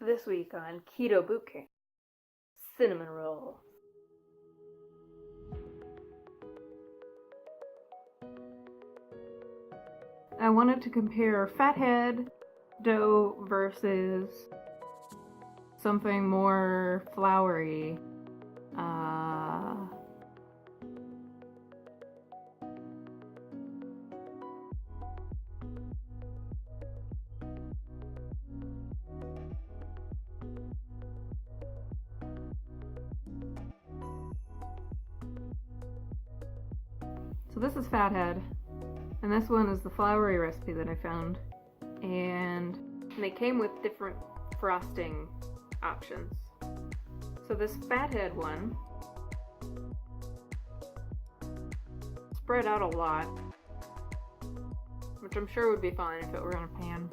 This week on Keto Bootcamp, cinnamon roll. I wanted to compare Fathead dough versus something more floury. So this is Fathead, and this one is the floury recipe that I found, and they came with different frosting options. So this Fathead one spread out a lot, which I'm sure would be fine if it were in a pan.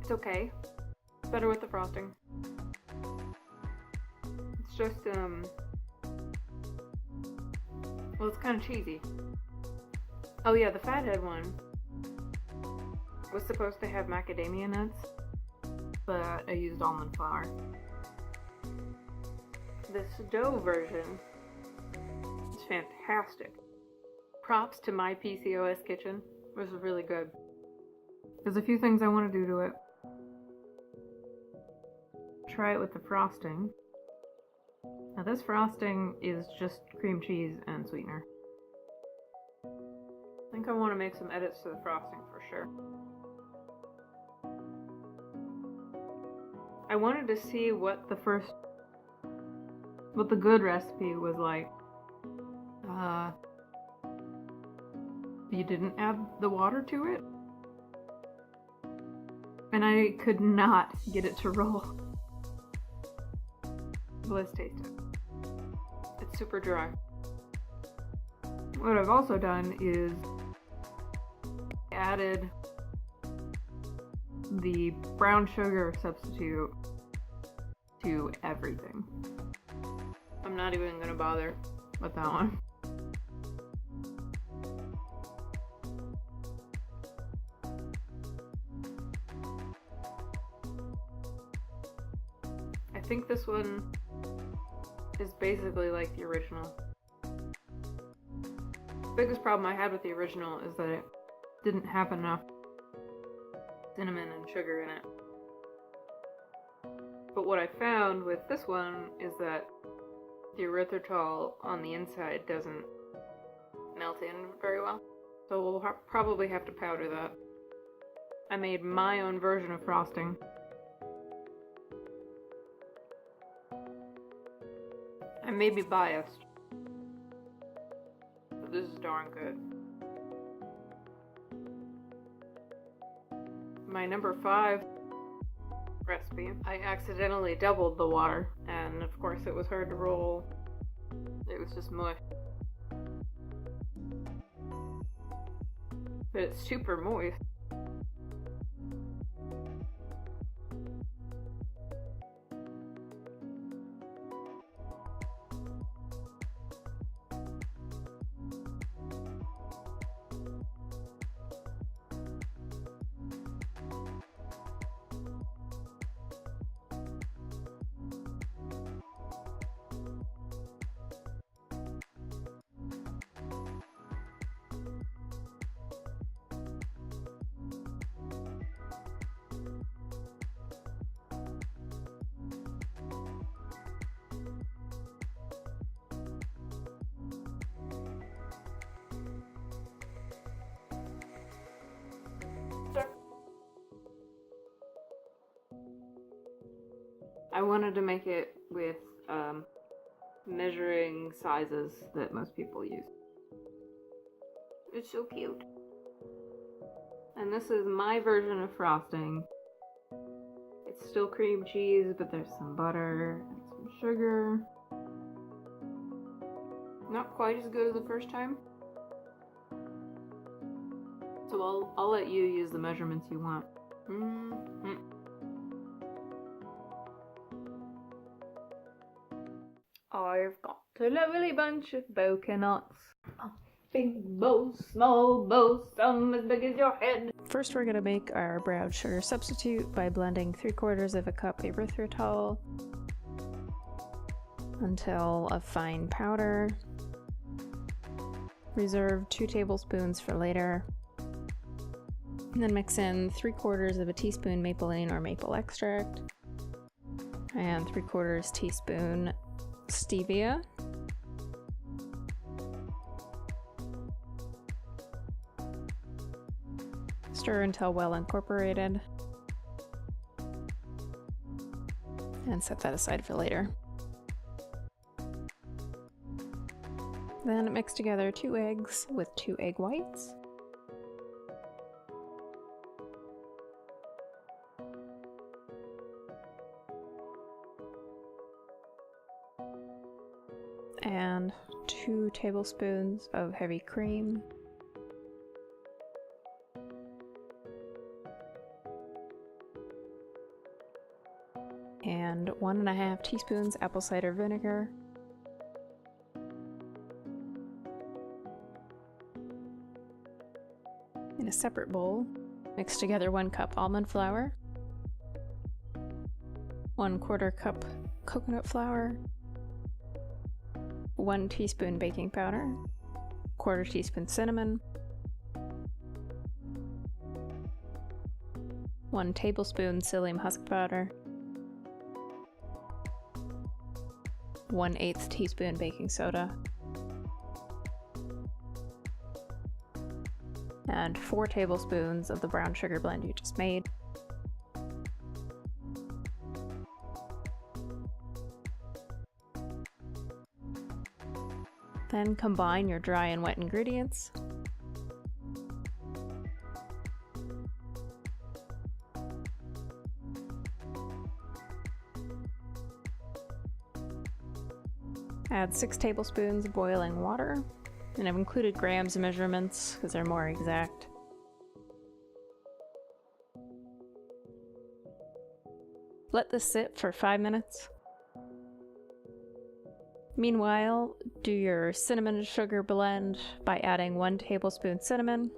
It's okay. It's better with the frosting. It's just well, it's kind of cheesy. Oh yeah, the Fathead one was supposed to have macadamia nuts, but I used almond flour. This dough version is fantastic. Props to my PCOS kitchen. It was really good. There's a few things I want to do to it. Try it with the frosting. Now this frosting is just cream cheese and sweetener. I think I want to make some edits to the frosting for sure. I wanted to see what the good recipe was like. You didn't add the water to it? And I could not get it to roll. Let's taste it. It's super dry. What I've also done is added the brown sugar substitute to everything. I'm not even gonna bother with that one. I think this one is basically like the original. The biggest problem I had with the original is that it didn't have enough cinnamon and sugar in it. But what I found with this one is that the erythritol on the inside doesn't melt in very well. So we'll probably have to powder that. I made my own version of frosting. I may be biased, but this is darn good. My number 5 recipe, I accidentally doubled the water, and of course it was hard to roll. It was just mush. But it's super moist. I wanted to make it with measuring sizes that most people use. It's so cute. And this is my version of frosting. It's still cream cheese, but there's some butter and some sugar. Not quite as good as the first time. So I'll let you use the measurements you want. I've got a lovely bunch of bouquet nuts. Big bows, small bows, some as big as your head. First we're going to make our brown sugar substitute by blending 3/4 of a cup erythritol until a fine powder. Reserve 2 tablespoons for later. And then mix in 3/4 of a teaspoon mapeline or maple extract and 3/4 teaspoon stevia. Stir until well incorporated, and set that aside for later. Then mix together 2 eggs with 2 egg whites. And 2 tablespoons of heavy cream. And 1.5 teaspoons apple cider vinegar. In a separate bowl, mix together 1 cup almond flour, 1/4 cup coconut flour, 1 teaspoon baking powder, 1/4 teaspoon cinnamon, 1 tablespoon psyllium husk powder, 1/8 teaspoon baking soda, and 4 tablespoons of the brown sugar blend you just made. Then combine your dry and wet ingredients. Add 6 tablespoons of boiling water, and I've included grams measurements because they're more exact. Let this sit for 5 minutes. Meanwhile, do your cinnamon sugar blend by adding 1 tablespoon cinnamon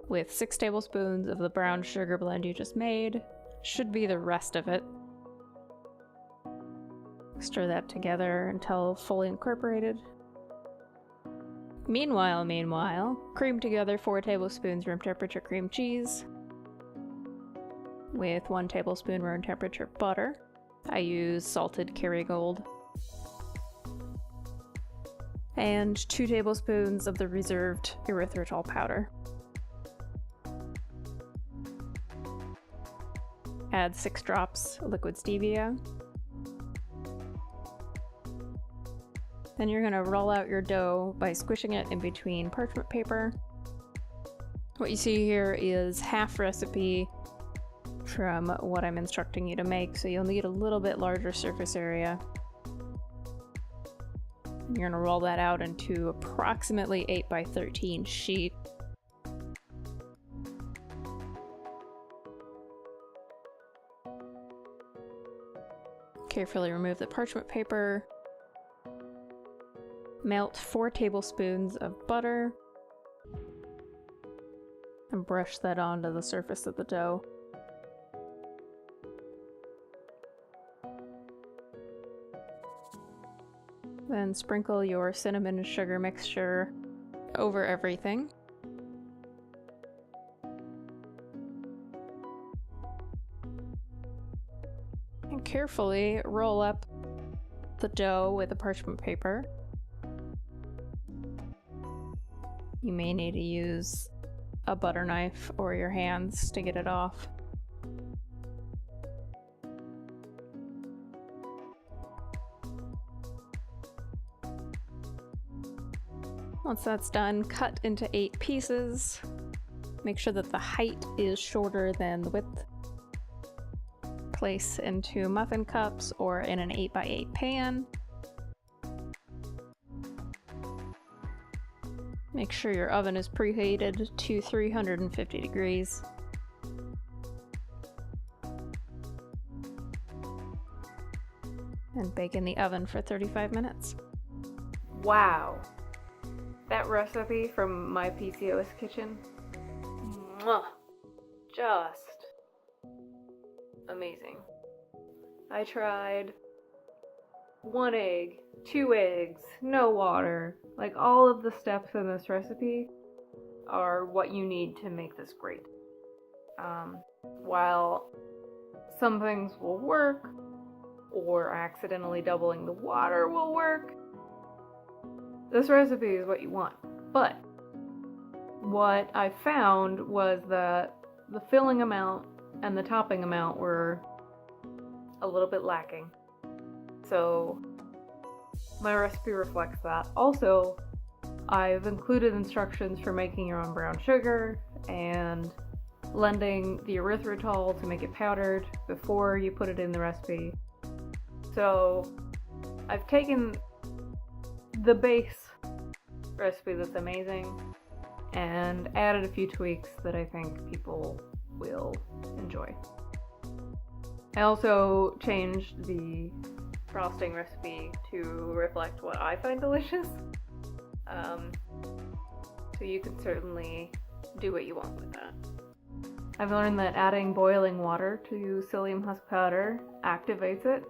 with 6 tablespoons of the brown sugar blend you just made. Should be the rest of it. Stir that together until fully incorporated. Meanwhile, cream together 4 tablespoons room temperature cream cheese with 1 tablespoon room temperature butter. I use salted Kerrygold. And 2 tablespoons of the reserved erythritol powder. Add 6 drops liquid stevia. Then you're going to roll out your dough by squishing it in between parchment paper. What you see here is half recipe from what I'm instructing you to make, so you'll need a little bit larger surface area. You're going to roll that out into approximately 8 by 13 sheet. Carefully remove the parchment paper. Melt 4 tablespoons of butter and brush that onto the surface of the dough. Then sprinkle your cinnamon and sugar mixture over everything. And carefully roll up the dough with the parchment paper. You may need to use a butter knife or your hands to get it off. Once that's done, cut into 8 pieces. Make sure that the height is shorter than the width. Place into muffin cups or in an 8 by 8 pan. Make sure your oven is preheated to 350 degrees. And bake in the oven for 35 minutes. Wow! That recipe from my PCOS kitchen, mwah, just amazing. I tried 1 egg, 2 eggs, no water. Like, all of the steps in this recipe are what you need to make this great. While some things will work, or accidentally doubling the water will work, this recipe is what you want. But what I found was that the filling amount and the topping amount were a little bit lacking. So my recipe reflects that. Also, I've included instructions for making your own brown sugar and blending the erythritol to make it powdered before you put it in the recipe. So I've taken the base recipe that's amazing and added a few tweaks that I think people will enjoy. I also changed the frosting recipe to reflect what I find delicious. So you can certainly do what you want with that. I've learned that adding boiling water to psyllium husk powder activates it,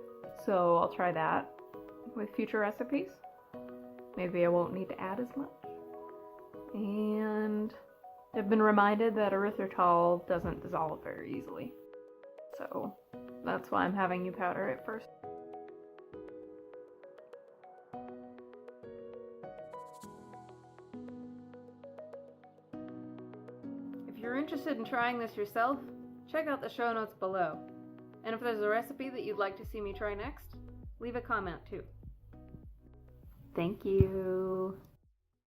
so I'll try that with future recipes. Maybe I won't need to add as much. And I've been reminded that erythritol doesn't dissolve very easily, so that's why I'm having you powder it first. If you're interested in trying this yourself, check out the show notes below. And if there's a recipe that you'd like to see me try next, leave a comment too. Thank you.